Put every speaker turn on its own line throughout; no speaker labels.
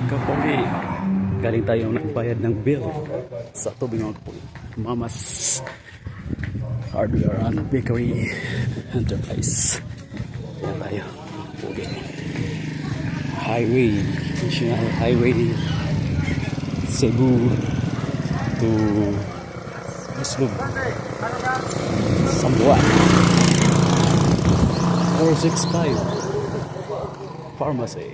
Kapogi. Galing tayong nagbayad ng bill sa tubig mga kapogi. Mama's Hardware and Bakery Enterprise. Yan tayo. Kapogi. Highway. National Highway. Cebu to Islub. Sambuan. 465. Pharmacy.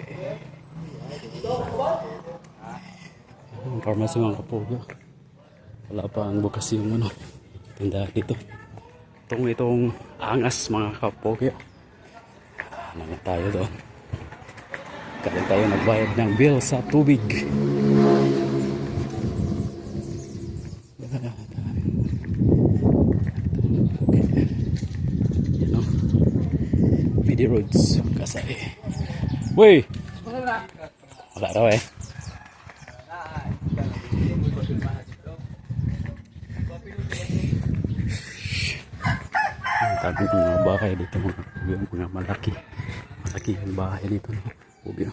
Pharmacy mga kapogi. Wala pa ang bukas yung tindahan dito. Itong angas mga kapogi. Ano tayo doon? Kaya tayo nagbayad ng bill sa tubig. Video roads kasay. Wey! Wala raw eh. Ang tabi ng mga bahay dito mga malaki yung bahay dito pugi.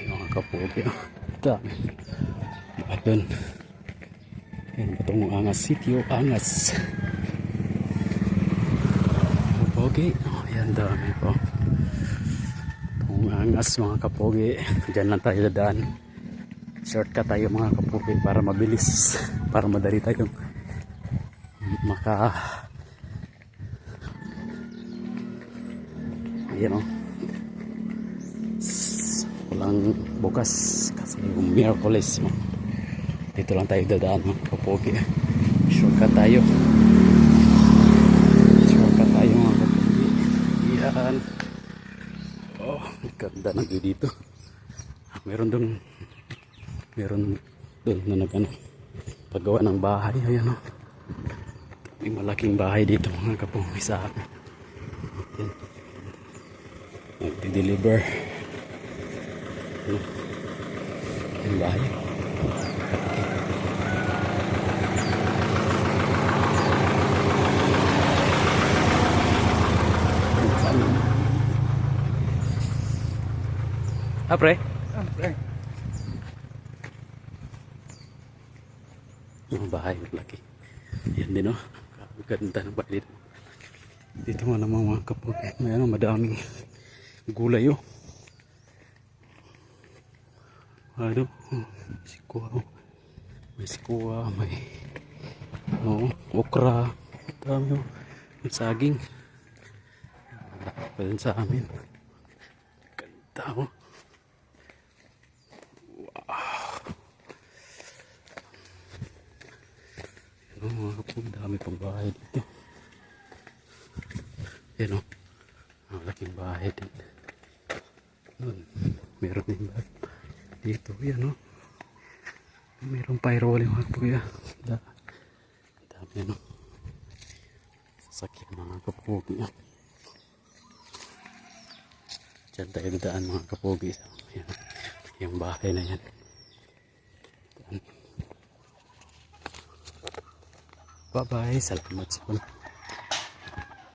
Mga kapugi dami doon. Yan itong Angas, sitio Angas kapogi. Yan dami po itong Angas mga kapogi. Diyan lang tayo dadaan, shortcut tayo mga kapogi para mabilis, para madali tayong ayan o, walang bukas kasi yung Miyerkules dito lang tayo dadaan mga kapogi. Shortcut tayo mga kapogi. Yan, oh ganda ng view dito. Meron doon na paggawa ng bahay. Ayan o, may malaking bahay dito mga kapogi sa akin. Yan, nagdi-deliver yung bahay. Pre? Yung bahay malaki. Yan din o, ganda ng bahay dito. Dito mo naman mga kapogi, may madaming gulay o. May sikuwa, may okra, dami o, may saging. Pa din sa amin. Ganda o. Wow. Mga kapogi, dami pang bahay dito. Yan o, malaking bahay din. Meron din ba dito? Yan o, meron pyrolling mga kapogi. Dami yan o, sasakyan mga kapogi. Diyan tayo dadaan mga kapogi. Yan, yung bahay na yan. Bye bye, salamat sa